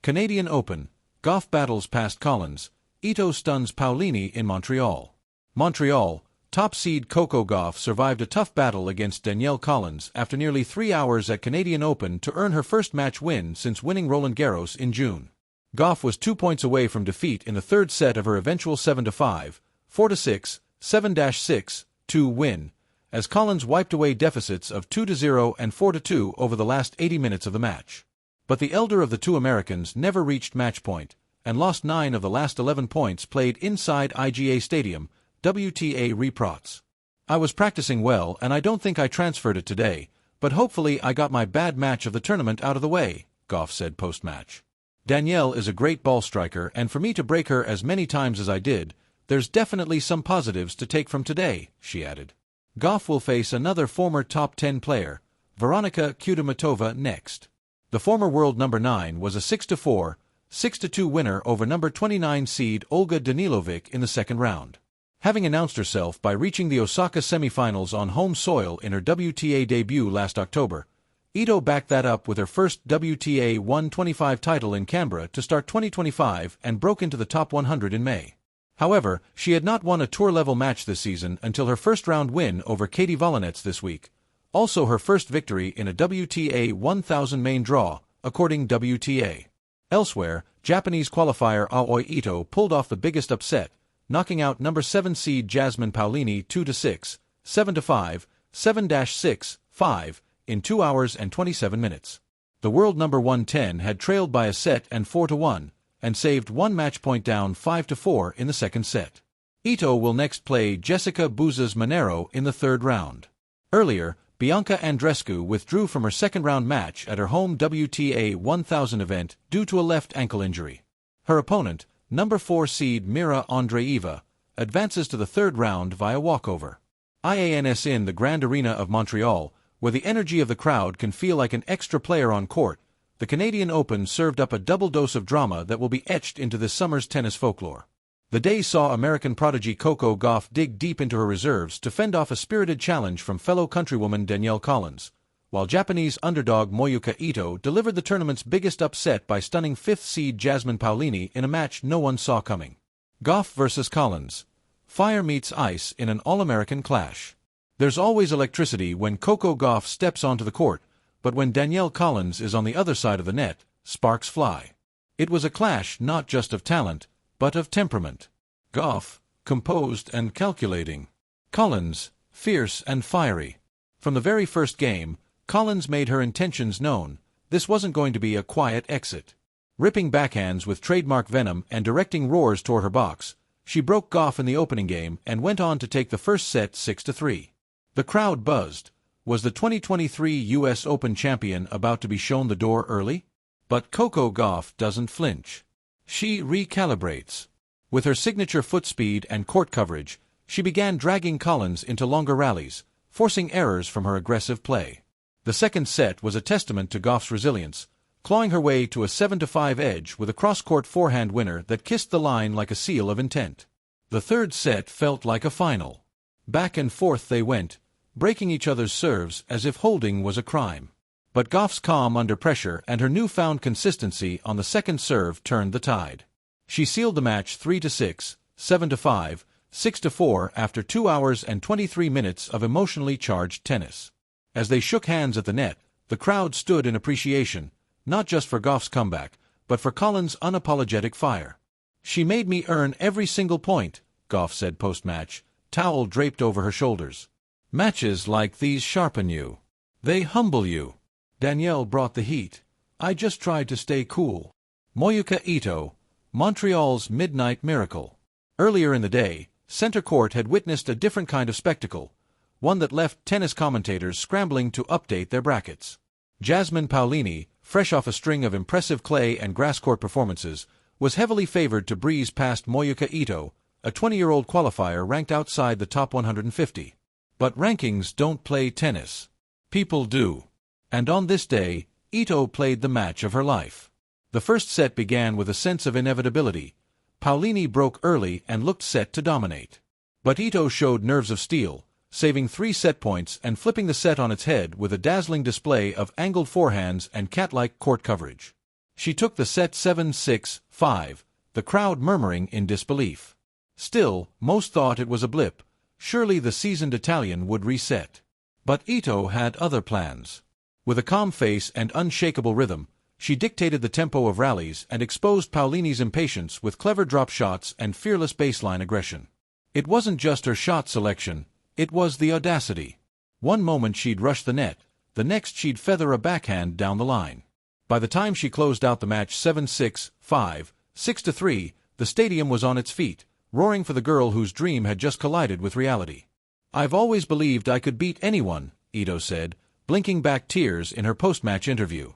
Canadian Open, Gauff battles past Collins, Ito stuns Paolini in Montreal. Montreal, top seed Coco Gauff survived a tough battle against Danielle Collins after nearly 3 hours at Canadian Open to earn her first match win since winning Roland Garros in June. Gauff was 2 points away from defeat in the third set of her eventual 7-5, 4-6, 7-6, 2 win, as Collins wiped away deficits of 2-0 and 4-2 over the last 80 minutes of the match. But the elder of the two Americans never reached match point, and lost 9 of the last 11 points played inside IGA Stadium, WTA reprots. I was practicing well and I don't think I transferred it today, but hopefully I got my bad match of the tournament out of the way, Gauff said post-match. Danielle is a great ball striker, and for me to break her as many times as I did, there's definitely some positives to take from today, she added. Gauff will face another former top 10 player, Veronika Kudermetova, next. The former world number 9 was a 6-4, 6-2 winner over number 29 seed Olga Danilovic in the second round. Having announced herself by reaching the Osaka semifinals on home soil in her WTA debut last October, Ito backed that up with her first WTA 125 title in Canberra to start 2025 and broke into the top 100 in May. However, she had not won a tour-level match this season until her first-round win over Katie Volanets this week, also her first victory in a WTA 1000 main draw, according WTA. Elsewhere, Japanese qualifier Aoi Ito pulled off the biggest upset, knocking out number 7 seed Jasmine Paolini 2-6, 7-5, 7-6, 5, in 2 hours and 27 minutes. The world number 110 had trailed by a set and 4-1, and saved 1 match point down 5-4 in the second set. Ito will next play Jessica Buzas Monero in the third round. Earlier, Bianca Andreescu withdrew from her second-round match at her home WTA 1000 event due to a left ankle injury. Her opponent, number 4 seed Mira Andreeva, advances to the third round via walkover. IANS in the Grand Arena of Montreal, where the energy of the crowd can feel like an extra player on court, the Canadian Open served up a double dose of drama that will be etched into this summer's tennis folklore. The day saw American prodigy Coco Gauff dig deep into her reserves to fend off a spirited challenge from fellow countrywoman Danielle Collins, while Japanese underdog Moyuka Ito delivered the tournament's biggest upset by stunning 5th seed Jasmine Paolini in a match no one saw coming. Gauff versus Collins. Fire meets ice in an all-American clash. There's always electricity when Coco Gauff steps onto the court, but when Danielle Collins is on the other side of the net, sparks fly. It was a clash not just of talent, but of temperament. Gauff, composed and calculating. Collins, fierce and fiery. From the very first game, Collins made her intentions known. This wasn't going to be a quiet exit. Ripping backhands with trademark venom and directing roars toward her box, she broke Gauff in the opening game and went on to take the first set 6-3. The crowd buzzed. Was the 2023 U.S. Open champion about to be shown the door early? But Coco Gauff doesn't flinch. She recalibrates. With her signature foot speed and court coverage, she began dragging Collins into longer rallies, forcing errors from her aggressive play. The second set was a testament to Gauff's resilience, clawing her way to a 7-5 edge with a cross-court forehand winner that kissed the line like a seal of intent. The third set felt like a final. Back and forth they went, breaking each other's serves as if holding was a crime. But Gauff's calm under pressure and her newfound consistency on the second serve turned the tide. She sealed the match 3-6, 7-5, 6-4 after 2 hours and 23 minutes of emotionally charged tennis. As they shook hands at the net, the crowd stood in appreciation, not just for Gauff's comeback, but for Collins' unapologetic fire. She made me earn every single point, Gauff said post-match, towel draped over her shoulders. Matches like these sharpen you. They humble you. Danielle brought the heat. I just tried to stay cool. Moyuka Ito, Montreal's midnight miracle. Earlier in the day, center court had witnessed a different kind of spectacle, one that left tennis commentators scrambling to update their brackets. Jasmine Paolini, fresh off a string of impressive clay and grass court performances, was heavily favored to breeze past Moyuka Ito, a 20-year-old qualifier ranked outside the top 150. But rankings don't play tennis. People do. And on this day, Ito played the match of her life. The first set began with a sense of inevitability. Paolini broke early and looked set to dominate. But Ito showed nerves of steel, saving 3 set points and flipping the set on its head with a dazzling display of angled forehands and cat-like court coverage. She took the set 7-6-5, the crowd murmuring in disbelief. Still, most thought it was a blip. Surely the seasoned Italian would reset. But Ito had other plans. With a calm face and unshakable rhythm, she dictated the tempo of rallies and exposed Paolini's impatience with clever drop shots and fearless baseline aggression. It wasn't just her shot selection, it was the audacity. One moment she'd rush the net, the next she'd feather a backhand down the line. By the time she closed out the match 7-6-5, 6-3, the stadium was on its feet, roaring for the girl whose dream had just collided with reality. "I've always believed I could beat anyone," Ito said, blinking back tears in her post-match interview.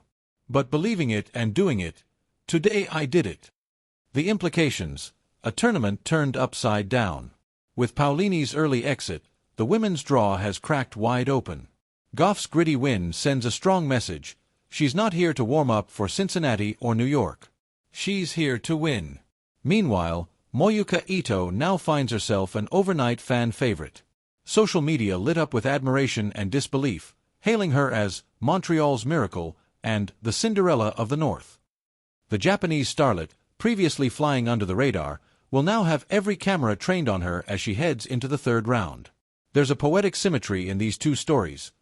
"But believing it and doing it, today I did it." The implications: a tournament turned upside down. With Paolini's early exit, the women's draw has cracked wide open. Gauff's gritty win sends a strong message. She's not here to warm up for Cincinnati or New York. She's here to win. Meanwhile, Moyuka Ito now finds herself an overnight fan favorite. Social media lit up with admiration and disbelief, hailing her as Montreal's miracle and the Cinderella of the North. The Japanese starlet, previously flying under the radar, will now have every camera trained on her as she heads into the third round. There's a poetic symmetry in these two stories.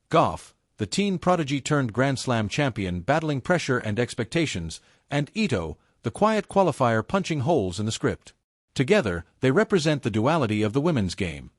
Gauff, the teen prodigy turned Grand Slam champion battling pressure and expectations, and Ito, the quiet qualifier punching holes in the script. Together, they represent the duality of the women's game.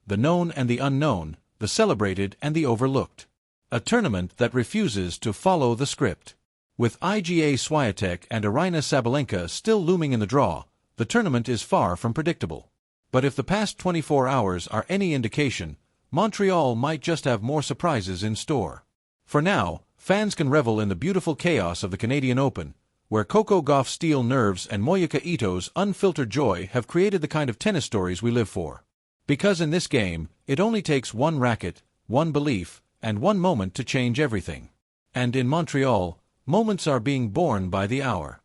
The known and the unknown, the celebrated and the overlooked. A tournament that refuses to follow the script. With IGA Swiatek and Aryna Sabalenka still looming in the draw, the tournament is far from predictable. But if the past 24 hours are any indication, Montreal might just have more surprises in store. For now, fans can revel in the beautiful chaos of the Canadian Open, where Coco Gauff's steel nerves and Moyuka Ito's unfiltered joy have created the kind of tennis stories we live for. Because in this game, it only takes one racket, one belief, and one moment to change everything. And in Montreal, moments are being born by the hour.